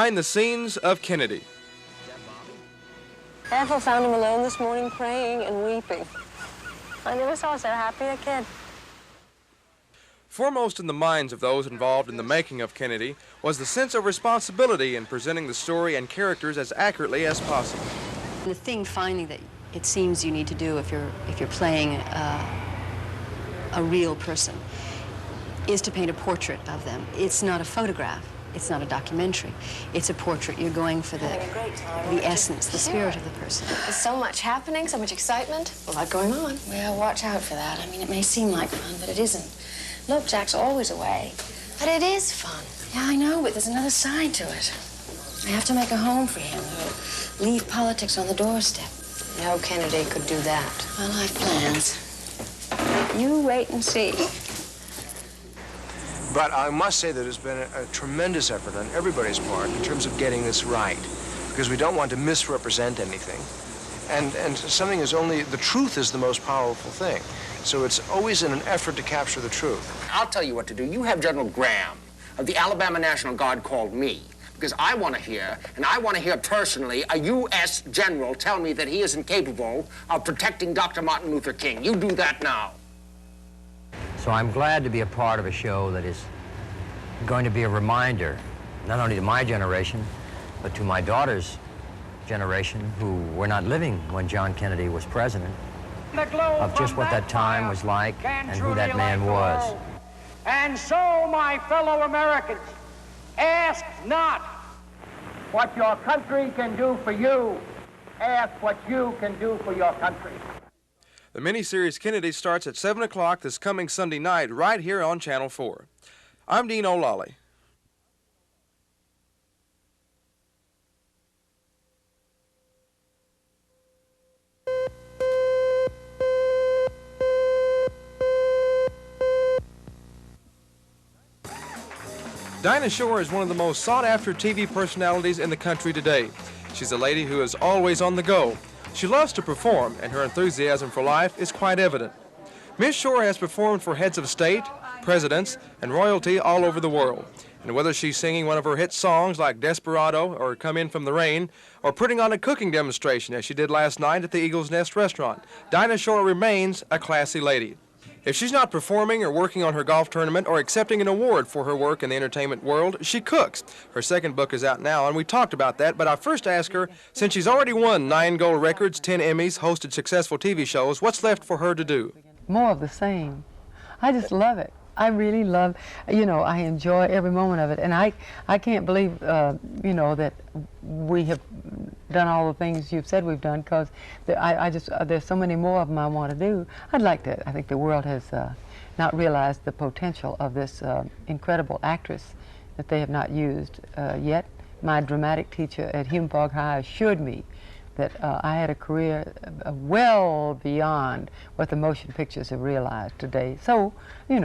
Behind the Scenes of Kennedy. Ethel found him alone this morning, praying and weeping. I never saw so happy a kid. Foremost in the minds of those involved in the making of Kennedy was the sense of responsibility in presenting the story and characters as accurately as possible. The thing finally that it seems you need to do if you're playing a real person is to paint a portrait of them. It's not a photograph. It's not a documentary. It's a portrait. You're going for the essence, the spirit of the person. There's so much happening, so much excitement, a lot going on. Well, watch out for that. I mean, it may seem like fun, but it isn't. Look, Jack's always away. But it is fun. Yeah, I know, but there's another side to it. I have to make a home for him, or leave politics on the doorstep. No Kennedy could do that. Well, I've plans. You wait and see. But I must say that it's been a tremendous effort on everybody's part in terms of getting this right, because we don't want to misrepresent anything. And something is only, the truth is the most powerful thing. So it's always in an effort to capture the truth. I'll tell you what to do. You have General Graham of the Alabama National Guard call me, because I want to hear, and I want to hear personally, a U.S. general tell me that he is incapable of protecting Dr. Martin Luther King. You do that now. So I'm glad to be a part of a show that is going to be a reminder, not only to my generation, but to my daughter's generation, who were not living when John Kennedy was president, of just what that time was like and who that man was. And so, my fellow Americans, ask not what your country can do for you, ask what you can do for your country. The miniseries Kennedy starts at 7 o'clock this coming Sunday night right here on Channel 4. I'm Dino Lolly. Dinah Shore is one of the most sought-after TV personalities in the country today. She's a lady who is always on the go. She loves to perform, and her enthusiasm for life is quite evident. Miss Shore has performed for heads of state, presidents, and royalty all over the world. And whether she's singing one of her hit songs like Desperado or Come In From the Rain, or putting on a cooking demonstration as she did last night at the Eagle's Nest restaurant, Dinah Shore remains a classy lady. If she's not performing or working on her golf tournament or accepting an award for her work in the entertainment world, she cooks. Her second book is out now, and we talked about that, but I first asked her, since she's already won 9 gold records, 10 Emmys, hosted successful TV shows, what's left for her to do? More of the same. I just love it. I really love, I enjoy every moment of it. And I can't believe, that we have done all the things you've said we've done, because there's so many more of them I want to do. I think the world has not realized the potential of this incredible actress that they have not used yet. My dramatic teacher at Hume-Fogg High assured me that I had a career well beyond what the motion pictures have realized today. So, there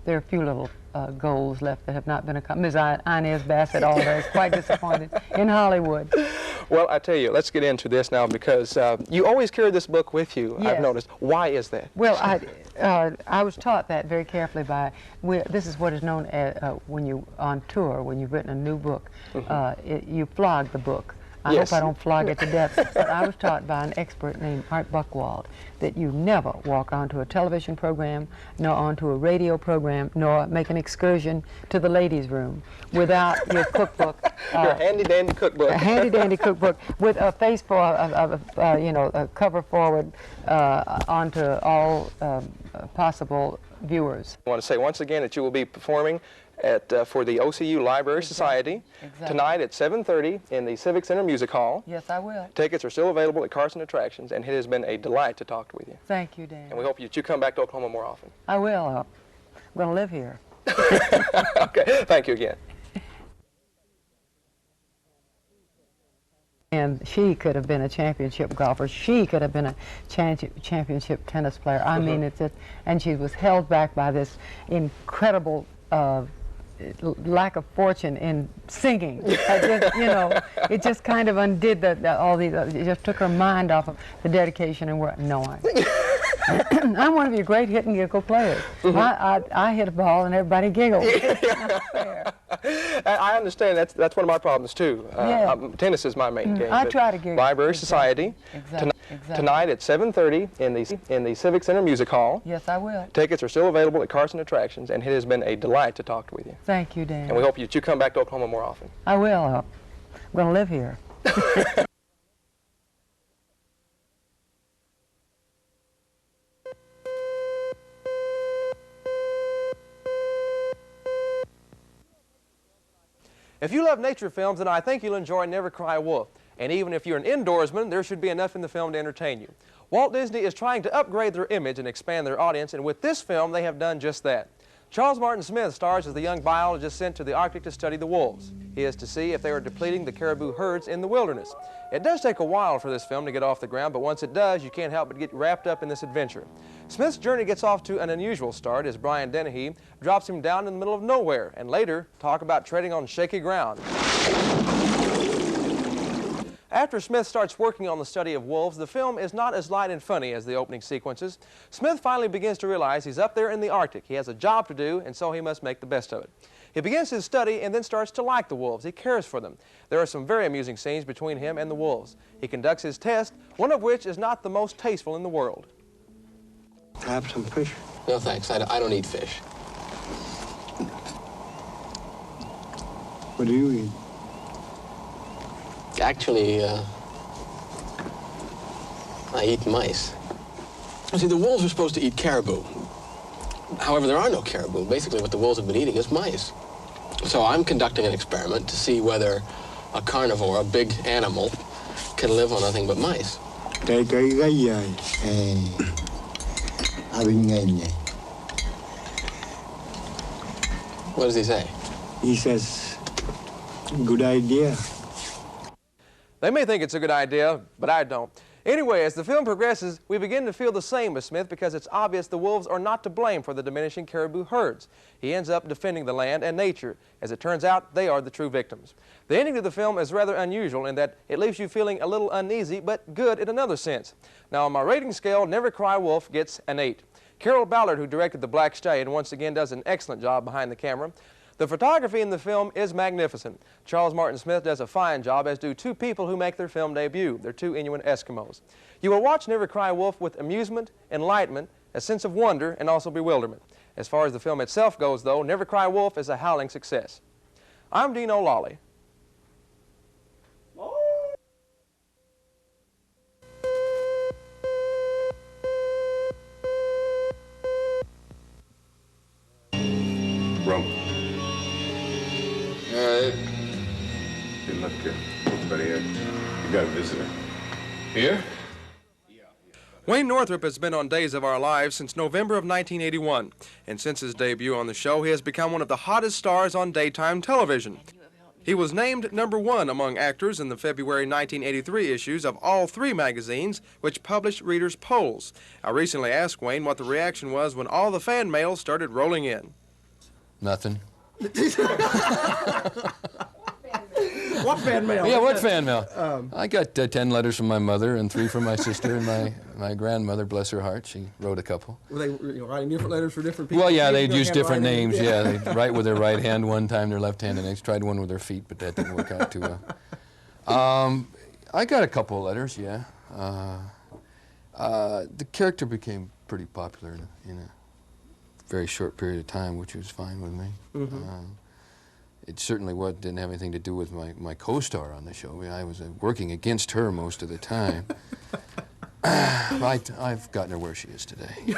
are a few little goals left that have not been accomplished. Ms. Inez Bassett Alder is quite disappointed in Hollywood. Well, I tell you, let's get into this now, because you always carry this book with you, yes. I've noticed. Why is that? Well, I was taught that very carefully by, this is what is known as, when you're on tour, when you've written a new book, you flog the book. I hope I don't flog it to death, but I was taught by an expert named Art Buchwald that you never walk onto a television program, nor onto a radio program, nor make an excursion to the ladies' room without your cookbook. Your handy-dandy cookbook. A handy-dandy cookbook with a face for, a cover forward onto all possible viewers. I want to say once again that you will be performing for the OCU Library Society tonight at 7:30 in the Civic Center Music Hall. Yes, I will. Tickets are still available at Carson Attractions, and it has been a delight to talk with you. Thank you, Dan. And we hope that you come back to Oklahoma more often. I will. I'm going to live here. Okay, thank you again. And she could have been a championship golfer. She could have been a championship tennis player. I mean, it's just, and she was held back by this incredible lack of fortune in singing. It just kind of undid all these. It just took her mind off of the dedication and work. No, I'm one of your great hit and giggle players. I hit a ball and everybody giggles. I understand that's one of my problems too. Tennis is my main game. I try to giggle. Library Society. Exactly. Tonight at 7:30 in the Civic Center Music Hall. Yes, I will. Tickets are still available at Carson Attractions, and it has been a delight to talk with you. Thank you, Dan. And we hope that you come back to Oklahoma more often. I will. I'm going to live here. If you love nature films, then I think you'll enjoy Never Cry Wolf. And even if you're an indoorsman, there should be enough in the film to entertain you. Walt Disney is trying to upgrade their image and expand their audience, and with this film, they have done just that. Charles Martin Smith stars as the young biologist sent to the Arctic to study the wolves. He is to see if they are depleting the caribou herds in the wilderness. It does take a while for this film to get off the ground, but once it does, you can't help but get wrapped up in this adventure. Smith's journey gets off to an unusual start as Brian Dennehy drops him down in the middle of nowhere, and later, talk about treading on shaky ground. After Smith starts working on the study of wolves, the film is not as light and funny as the opening sequences. Smith finally begins to realize he's up there in the Arctic. He has a job to do, and so he must make the best of it. He begins his study and then starts to like the wolves. He cares for them. There are some very amusing scenes between him and the wolves. He conducts his test, one of which is not the most tasteful in the world. Have some fish? No, thanks. I don't eat fish. What do you eat? Actually, I eat mice. See, the wolves are supposed to eat caribou. However, there are no caribou. Basically, what the wolves have been eating is mice. So I'm conducting an experiment to see whether a carnivore, a big animal, can live on nothing but mice. What does he say? He says, good idea. They may think it's a good idea, but I don't. Anyway, as the film progresses, we begin to feel the same with Smith because it's obvious the wolves are not to blame for the diminishing caribou herds. He ends up defending the land and nature. As it turns out, they are the true victims. The ending of the film is rather unusual in that it leaves you feeling a little uneasy, but good in another sense. Now, on my rating scale, Never Cry Wolf gets an 8. Carol Ballard, who directed The Black Stallion, once again does an excellent job behind the camera. The photography in the film is magnificent. Charles Martin Smith does a fine job, as do two people who make their film debut. They're two Inuit Eskimos. You will watch Never Cry Wolf with amusement, enlightenment, a sense of wonder, and also bewilderment. As far as the film itself goes, though, Never Cry Wolf is a howling success. I'm Dino Lawley. Rum. Hey, look, everybody, you got a visitor. Here? Wayne Northrup has been on Days of Our Lives since November of 1981, and since his debut on the show, he has become one of the hottest stars on daytime television. He was named #1 among actors in the February 1983 issues of all three magazines, which published readers' polls. I recently asked Wayne what the reaction was when all the fan mail started rolling in. Nothing. What fan mail? Yeah, what fan mail? I got 10 letters from my mother and 3 from my sister and my grandmother, bless her heart. She wrote a couple. Were they writing different letters for different people? Well, yeah, they'd use different names. Yeah, they'd write with their right hand one time, their left hand, and they tried one with their feet, but that didn't work out too well. I got a couple of letters, yeah. The character became pretty popular in a very short period of time, which was fine with me. Mm-hmm. It certainly didn't have anything to do with my co-star on the show. I was working against her most of the time. I've gotten her where she is today.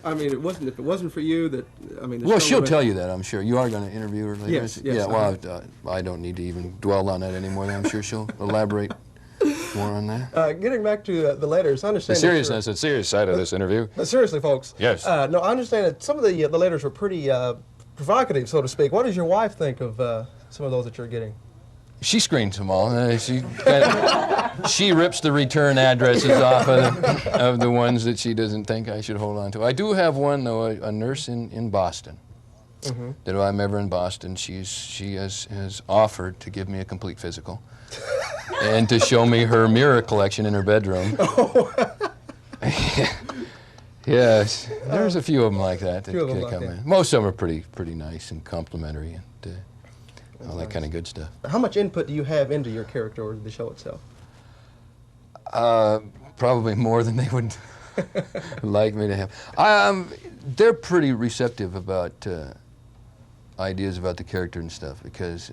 I mean, if it wasn't for you, that I mean. Well, she'll tell you that, I'm sure. You are going to interview her later. Yes. Yeah. Well, I don't need to even dwell on that anymore. I'm sure she'll elaborate more on that. Getting back to the letters, I understand. The serious side of this interview. Seriously, folks. Yes. No, I understand that some of the letters were pretty provocative, so to speak. What does your wife think of some of those that you're getting? She screens them all. She rips the return addresses off of the ones that she doesn't think I should hold on to. I do have one, though, a nurse in Boston. Mm-hmm. That if I'm ever in Boston, she has offered to give me a complete physical and to show me her mirror collection in her bedroom. Yes, there's a few of them like that Few of them like come that. in. Most of them are pretty nice and complimentary and all that kind of good stuff. How much input do you have into your character or the show itself? Probably more than they would like me to have. They're pretty receptive about ideas about the character and stuff because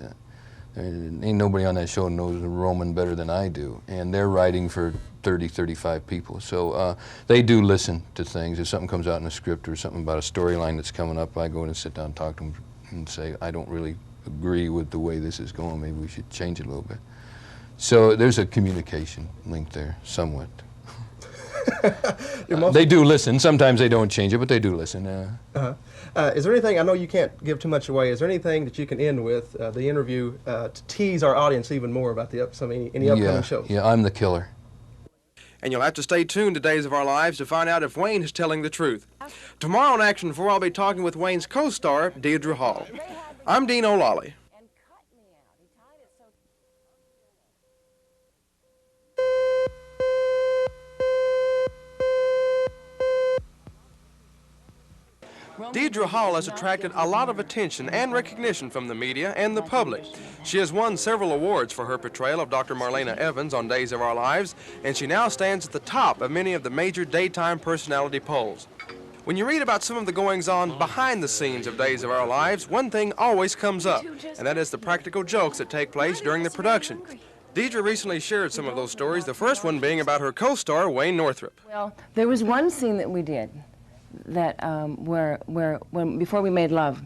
ain't nobody on that show knows Roman better than I do, and they're writing for 30, 35 people. So they do listen to things. If something comes out in a script or something about a storyline that's coming up, I go in and sit down and talk to them and say, I don't really agree with the way this is going. Maybe we should change it a little bit. So there's a communication link there, somewhat. They do listen. Sometimes they don't change it, but they do listen. Is there anything, I know you can't give too much away, is there anything that you can end with, the interview, to tease our audience even more about the any upcoming shows? Yeah, I'm the killer. And you'll have to stay tuned to Days of Our Lives to find out if Wayne is telling the truth. Tomorrow on Action 4, I'll be talking with Wayne's co-star, Deidre Hall. I'm Dino Lolly. Deidre Hall has attracted a lot of attention and recognition from the media and the public. She has won several awards for her portrayal of Dr. Marlena Evans on Days of Our Lives, and she now stands at the top of many of the major daytime personality polls. When you read about some of the goings-on behind the scenes of Days of Our Lives, one thing always comes up, and that is the practical jokes that take place during the production. Deidre recently shared some of those stories, the first one being about her co-star, Wayne Northrup. Well, there was one scene that we did that when before we made love,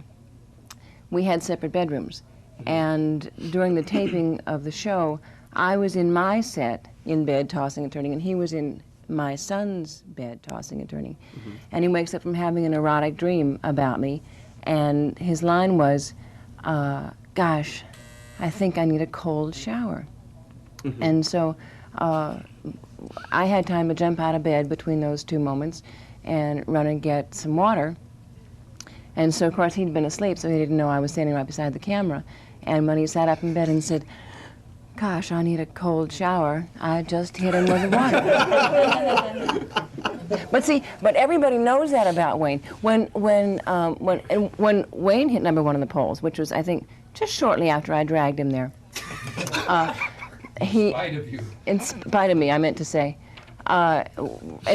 we had separate bedrooms, and during the taping of the show, I was in my set in bed tossing and turning, and he was in my son's bed tossing and turning, and he wakes up from having an erotic dream about me, and his line was, "Gosh, I think I need a cold shower," and so I had time to jump out of bed between those two moments and run and get some water. And so, of course, he'd been asleep, so he didn't know I was standing right beside the camera. And when he sat up in bed and said, "Gosh, I need a cold shower," I just hit him with the water. But see, everybody knows that about Wayne. When Wayne hit #1 in the polls, which was, I think, just shortly after I dragged him there. In spite of you. In spite of me, I meant to say. At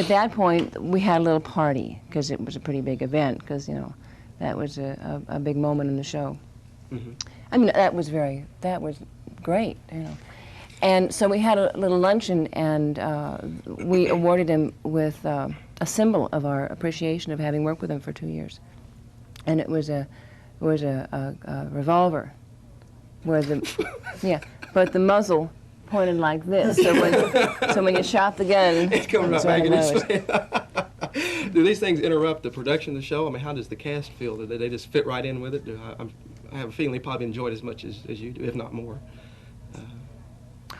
that point, we had a little party, because it was a pretty big event, because, you know, that was a big moment in the show. I mean, that was great, you know. And so we had a little luncheon, and we awarded him with a symbol of our appreciation of having worked with him for 2 years. And it was a revolver, where but the muzzle pointed like this, so when you shot the gun, it's coming right back in his face. Do these things interrupt the production of the show? I mean, how does the cast feel? Do they just fit right in with it? I have a feeling they probably enjoy it as much as you do, if not more.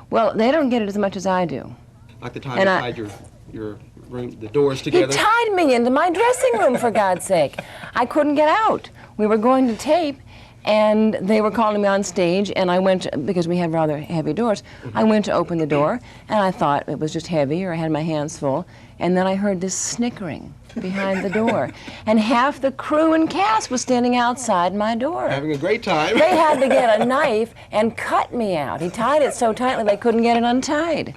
Well, they don't get it as much as I do. Like the time you tied your room, the doors together? He tied me into my dressing room, for God's sake. I couldn't get out. We were going to tape, and they were calling me on stage, and I went, because we had rather heavy doors, I went to open the door, and I thought it was just heavy, or I had my hands full, and then I heard this snickering behind the door, and half the crew and cast was standing outside my door. Having a great time. They had to get a knife and cut me out. He tied it so tightly they couldn't get it untied.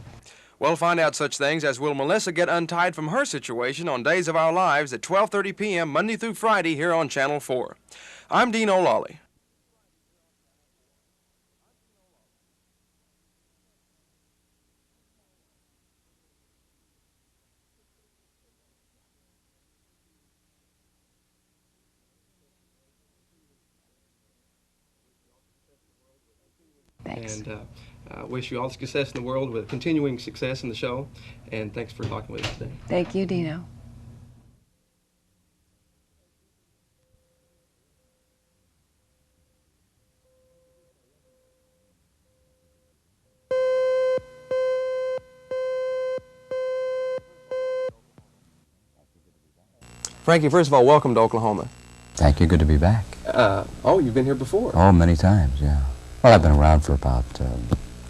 We'll find out such things as will Melissa get untied from her situation on Days of Our Lives at 12:30 p.m. Monday through Friday here on Channel 4. I'm Dino Lolly. Thanks. And wish you all the success in the world with continuing success in the show. And thanks for talking with us today. Thank you, Dino. Frankie, first of all, welcome to Oklahoma. Thank you. Good to be back. Oh, you've been here before? Oh, many times, yeah. Well, I've been around for about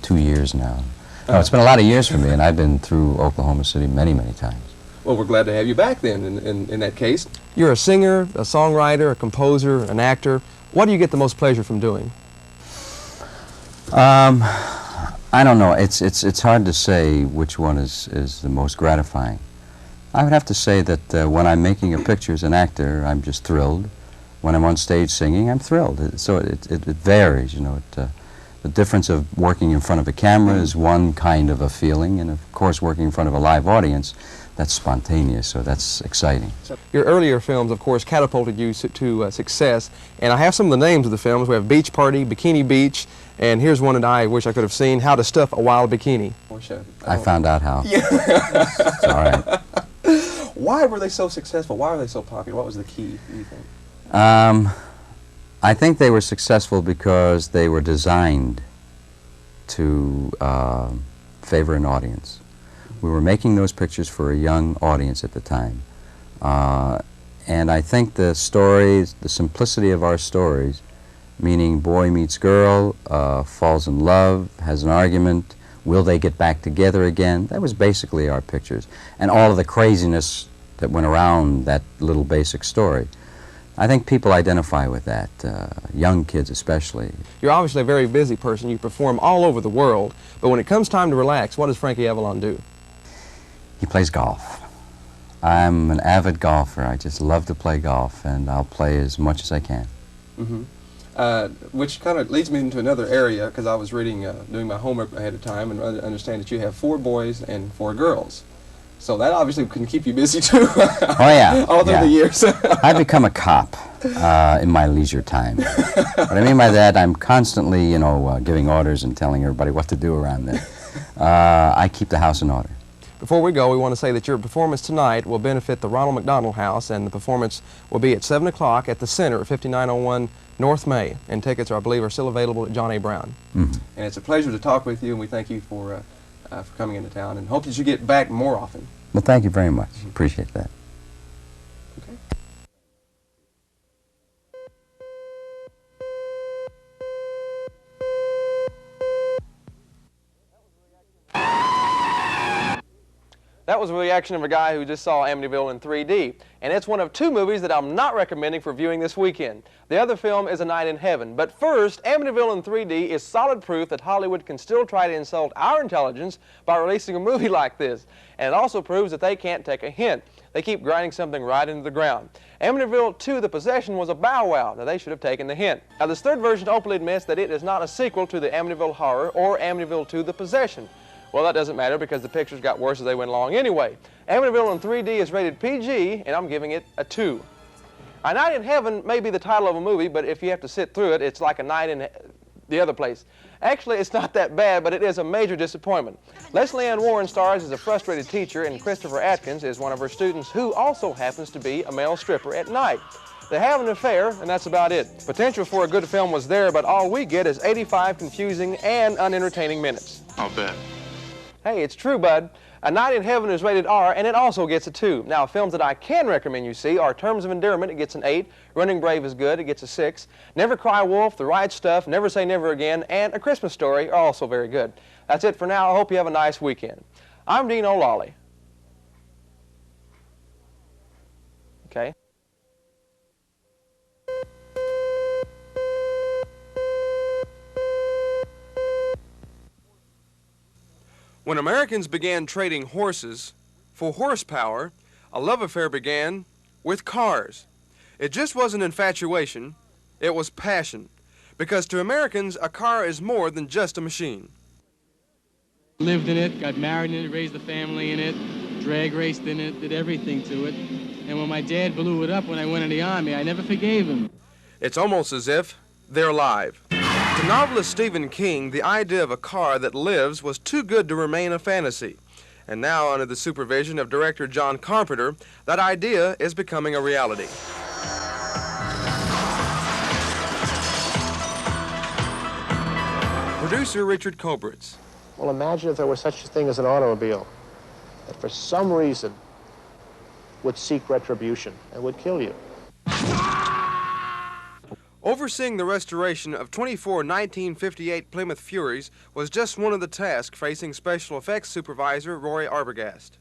2 years now. No, it's been a lot of years for me, and I've been through Oklahoma City many, many times. Well, we're glad to have you back then in that case. You're a singer, a songwriter, a composer, an actor. What do you get the most pleasure from doing? I don't know. It's hard to say which one is the most gratifying. I would have to say that when I'm making a picture as an actor, I'm just thrilled. When I'm on stage singing, I'm thrilled. So it varies, you know. The difference of working in front of a camera is one kind of a feeling, and of course working in front of a live audience, that's spontaneous, so that's exciting. Your earlier films, of course, catapulted you to success, and I have some of the names of the films. We have Beach Party, Bikini Beach, and here's one that I wish I could have seen, How to Stuff a Wild Bikini. I found out how. Yeah. It's all right. Why were they so successful? Why were they so popular? What was the key, do you think? I think they were successful because they were designed to favor an audience. We were making those pictures for a young audience at the time. And I think the stories, the simplicity of our stories, meaning boy meets girl, falls in love, has an argument, will they get back together again? That was basically our pictures. And all of the craziness that went around that little basic story. I think people identify with that, young kids especially. You're obviously a very busy person. You perform all over the world. But when it comes time to relax, what does Frankie Avalon do? He plays golf. I'm an avid golfer. I just love to play golf, and I'll play as much as I can. Which kind of leads me into another area, because I was reading, doing my homework ahead of time, and I understand that you have 4 boys and 4 girls. So that obviously can keep you busy too. Oh yeah. All through the years. I've become a cop in my leisure time. What I mean by that, I'm constantly, you know, giving orders and telling everybody what to do around there. I keep the house in order. Before we go, we want to say that your performance tonight will benefit the Ronald McDonald House, and the performance will be at 7 o'clock at the Center at 5901 North May, and tickets, I believe, are still available at John A. Brown. And it's a pleasure to talk with you, and we thank you for coming into town, and hope that you get back more often. Well, thank you very much. Appreciate that. Okay. That was a reaction of a guy who just saw Amityville in 3D, and it's one of 2 movies that I'm not recommending for viewing this weekend. The other film is A Night in Heaven, but first, Amityville in 3D is solid proof that Hollywood can still try to insult our intelligence by releasing a movie like this, and it also proves that they can't take a hint. They keep grinding something right into the ground. Amityville 2, The Possession, was a bow wow. Now, they should have taken the hint. Now, this third version openly admits that it is not a sequel to the Amityville Horror or Amityville 2, The Possession. Well, that doesn't matter because the pictures got worse as they went along anyway. Amityville in 3D is rated PG, and I'm giving it a 2. A Night in Heaven may be the title of a movie, but if you have to sit through it, it's like a night in the other place. Actually, it's not that bad, but it is a major disappointment. Leslie Ann Warren stars as a frustrated teacher, and Christopher Atkins is one of her students who also happens to be a male stripper at night. They have an affair, and that's about it. Potential for a good film was there, but all we get is 85 confusing and unentertaining minutes. I'll bet. Hey, it's true, bud. A Night in Heaven is rated R, and it also gets a 2. Now, films that I can recommend you see are Terms of Endearment, it gets an 8. Running Brave is good, it gets a 6. Never Cry Wolf, The Right Stuff, Never Say Never Again, and A Christmas Story are also very good. That's it for now. I hope you have a nice weekend. I'm Dino Lolly. Okay. When Americans began trading horses for horsepower, a love affair began with cars. It just wasn't infatuation, it was passion. Because to Americans, a car is more than just a machine. Lived in it, got married in it, raised a family in it, drag raced in it, did everything to it. And when my dad blew it up when I went in the Army, I never forgave him. It's almost as if they're alive. To novelist Stephen King, the idea of a car that lives was too good to remain a fantasy. And now, under the supervision of director John Carpenter, that idea is becoming a reality. Producer Richard Kobritz. Well, imagine if there was such a thing as an automobile that for some reason would seek retribution and would kill you. Overseeing the restoration of 24 1958 Plymouth Furies was just one of the tasks facing special effects supervisor Roy Arbogast.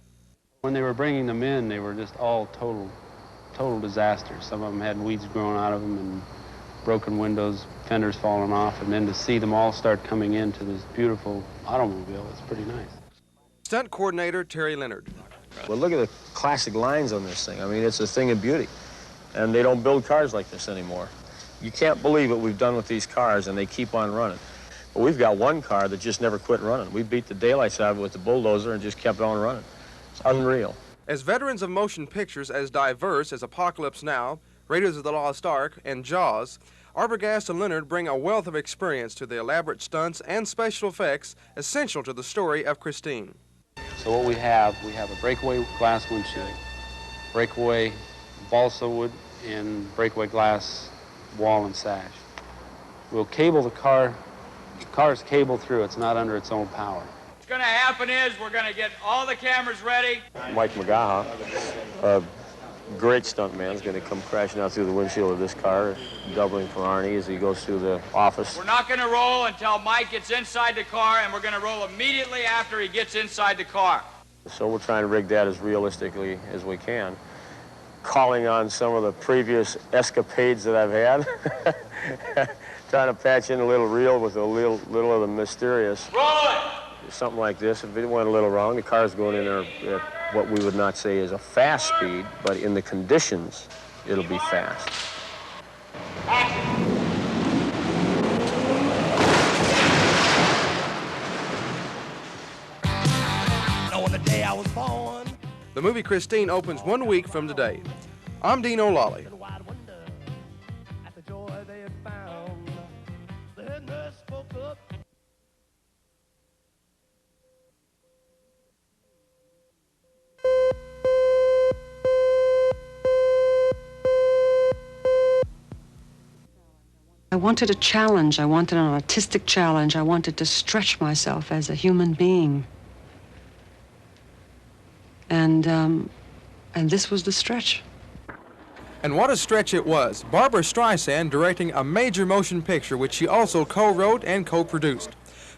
When they were bringing them in, they were just all total disasters. Some of them had weeds growing out of them and broken windows, fenders falling off, and then to see them all start coming into this beautiful automobile, it's pretty nice. Stunt coordinator Terry Leonard. Well, look at the classic lines on this thing. I mean, it's a thing of beauty. And they don't build cars like this anymore. You can't believe what we've done with these cars, and they keep on running. But we've got one car that just never quit running. We beat the daylights out of it with the bulldozer and just kept on running. It's unreal. As veterans of motion pictures as diverse as Apocalypse Now, Raiders of the Lost Ark, and Jaws, Arbogast and Leonard bring a wealth of experience to the elaborate stunts and special effects essential to the story of Christine. So what we have a breakaway glass windshield, breakaway balsa wood, and breakaway glass wall and sash. We'll cable the car. The car's cabled through. It's not under its own power. What's going to happen is we're going to get all the cameras ready. Mike McGaha, a great stunt man, is going to come crashing out through the windshield of this car, doubling for Arnie as he goes through the office. We're not going to roll until Mike gets inside the car, and we're going to roll immediately after he gets inside the car. So we're trying to rig that as realistically as we can, calling on some of the previous escapades that I've had, trying to patch in a little real with a little of the mysterious. Roll it! Something like this. If it went a little wrong, the car's going in there at what we would not say is a fast speed, but in the conditions, it'll be fast. On the day I was born. The movie Christine opens 1 week from today. I'm Dino Lolly. I wanted a challenge. I wanted an artistic challenge. I wanted to stretch myself as a human being. And this was the stretch. And what a stretch it was. Barbara Streisand directing a major motion picture which she also co-wrote and co-produced.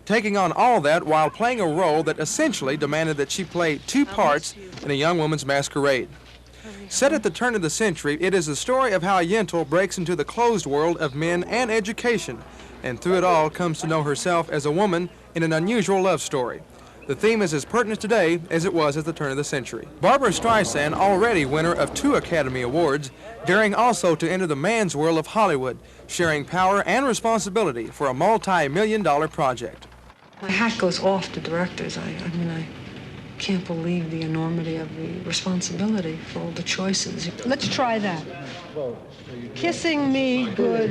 Taking on all that while playing a role that essentially demanded that she play two parts in a young woman's masquerade. Set at the turn of the century, it is the story of how Yentl breaks into the closed world of men and education, and through it all comes to know herself as a woman in an unusual love story. The theme is as pertinent today as it was at the turn of the century. Barbara Streisand, already winner of 2 Academy Awards, daring also to enter the man's world of Hollywood, sharing power and responsibility for a multi-million-dollar project. My hat goes off to directors. I mean, I can't believe the enormity of the responsibility for all the choices. Let's try that. Kissing me good.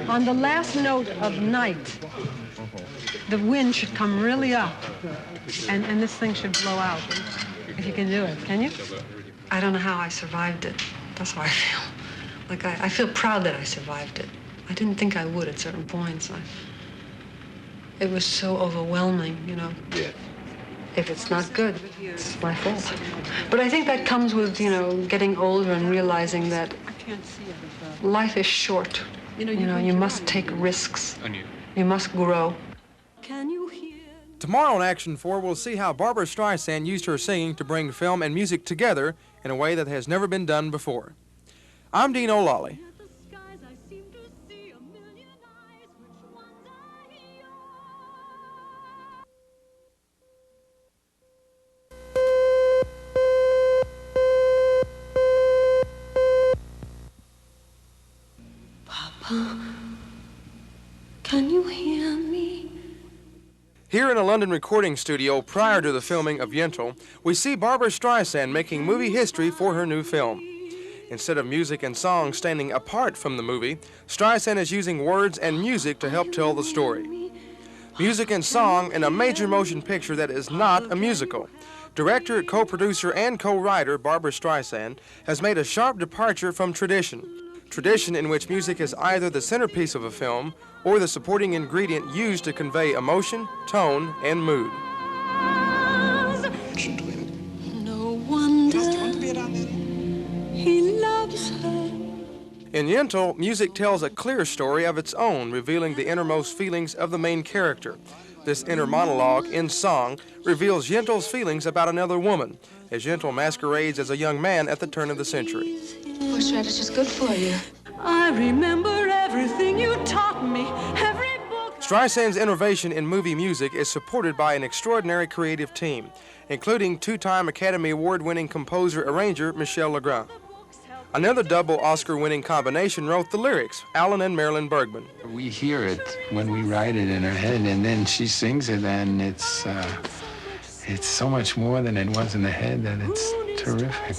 On the last note of night, the wind should come really up, and this thing should blow out. If you can do it, can you? I don't know how I survived it. That's how I feel. Like, I feel proud that I survived it. I didn't think I would at certain points. It was so overwhelming, you know. Yeah. If it's not good, it's my fault. But I think that comes with, you know, getting older and realizing that life is short. You know, you must take risks. You must grow. Tomorrow on Action 4, we'll see how Barbara Streisand used her singing to bring film and music together in a way that has never been done before. I'm Dino Lolly. Can you hear me? Here in a London recording studio prior to the filming of Yentl, we see Barbara Streisand making movie history for her new film. Instead of music and song standing apart from the movie, Streisand is using words and music to help tell the story. Music and song in a major motion picture that is not a musical. Director, co-producer, and co-writer Barbara Streisand has made a sharp departure from tradition. Tradition in which music is either the centerpiece of a film or the supporting ingredient used to convey emotion, tone, and mood. No wonder he loves her. In Yentl, music tells a clear story of its own, revealing the innermost feelings of the main character. This inner monologue in song reveals Yentl's feelings about another woman, as Yentl masquerades as a young man at the turn of the century. Horseradish is good for you. I remember everything you taught me, every book. Streisand's innovation in movie music is supported by an extraordinary creative team, including two-time Academy Award-winning composer-arranger Michel Legrand. Another double Oscar-winning combination wrote the lyrics, Alan and Marilyn Bergman. We hear it when we write it in our head, and then she sings it, and it's so much more than it was in the head that it's terrific.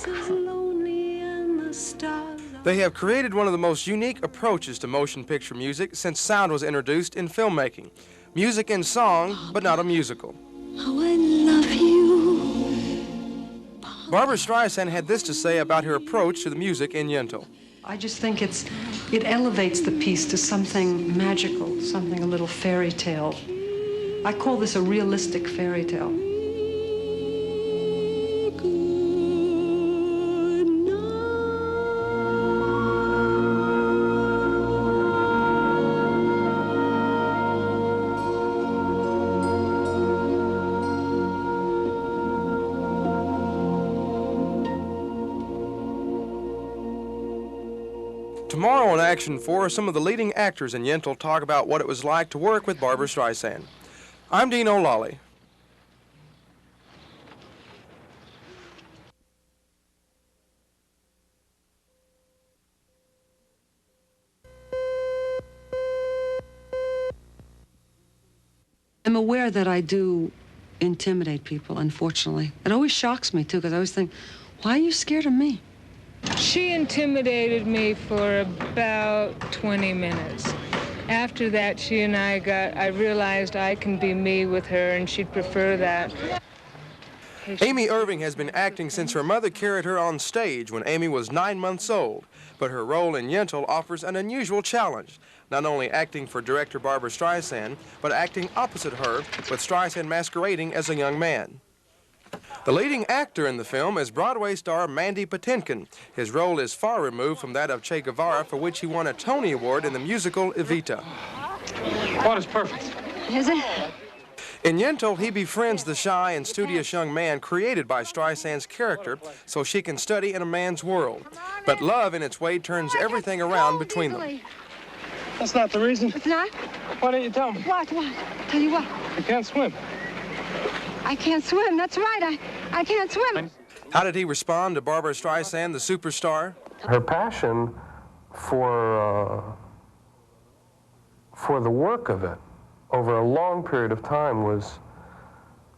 They have created one of the most unique approaches to motion picture music since sound was introduced in filmmaking. Music in song, but not a musical. How I love you. Barbara Streisand had this to say about her approach to the music in Yentl. I just think it elevates the piece to something magical, something a little fairy tale. I call this a realistic fairy tale. Tomorrow on Action 4, some of the leading actors in Yentl talk about what it was like to work with Barbara Streisand. I'm Dino Lolly. I'm aware that I do intimidate people, unfortunately. It always shocks me, too, because I always think, why are you scared of me? She intimidated me for about 20 minutes. After that, she and I realized I can be me with her, and she'd prefer that. Amy Irving has been acting since her mother carried her on stage when Amy was 9 months old. But her role in Yentl offers an unusual challenge, not only acting for director Barbara Streisand, but acting opposite her, with Streisand masquerading as a young man. The leading actor in the film is Broadway star Mandy Patinkin. His role is far removed from that of Che Guevara, for which he won a Tony Award in the musical Evita. Water's perfect. Is it? In Yentl, he befriends the shy and studious young man created by Streisand's character so she can study in a man's world. But love, in its way, turns everything around between them. That's not the reason. It's not? Why don't you tell me? What? Tell you what? I can't swim. I can't swim. That's right. I can't swim. How did he respond to Barbara Streisand, the superstar? Her passion for the work of it over a long period of time was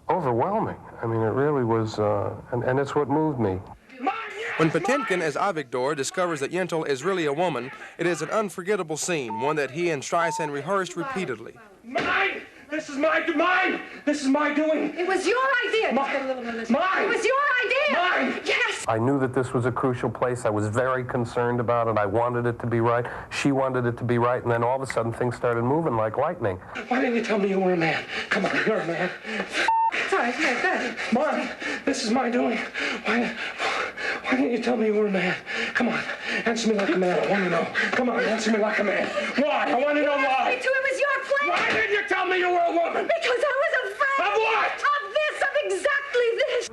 overwhelming. I mean, it really was, and it's what moved me. When Patinkin, as Avigdor, discovers that Yentl is really a woman, it is an unforgettable scene, one that he and Streisand rehearsed repeatedly. Mine! This is mine! This is my doing! It was your idea! Mine! It was your idea! Mine! Yes! I knew that this was a crucial place. I was very concerned about it. I wanted it to be right. She wanted it to be right. And then all of a sudden, things started moving like lightning. Why didn't you tell me you were a man? Come on, you're a man. Sorry, good. Mine! This is my doing. Why didn't you tell me you were a man? Come on, answer me like a man. I want to know. Come on, answer me like a man. Why? I want to know why. Me too. It was your plan. Why didn't you tell me you were a woman? Because I was afraid. Of what? Of this, of exactly this.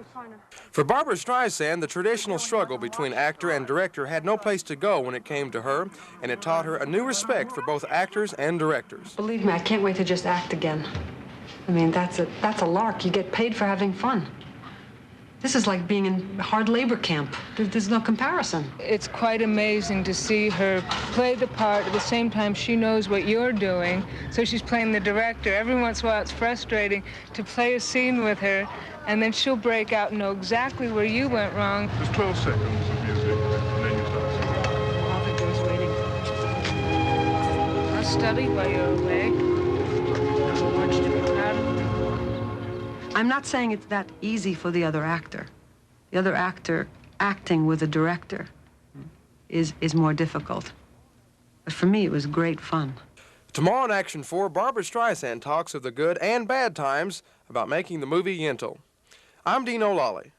For Barbara Streisand, the traditional struggle between actor and director had no place to go when it came to her, and it taught her a new respect for both actors and directors. Believe me, I can't wait to just act again. I mean, that's a lark. You get paid for having fun. This is like being in hard labor camp. There's no comparison. It's quite amazing to see her play the part at the same time she knows what you're doing, so she's playing the director. Every once in a while it's frustrating to play a scene with her, and then she'll break out and know exactly where you went wrong. Just 12 seconds of music, and then you start singing. I'll study while you're away. Never want you to be proud of me. I'm not saying it's that easy for the other actor. The other actor acting with a director is more difficult. But for me, it was great fun. Tomorrow in Action 4, Barbara Streisand talks of the good and bad times about making the movie Yentl. I'm Dino Lolly.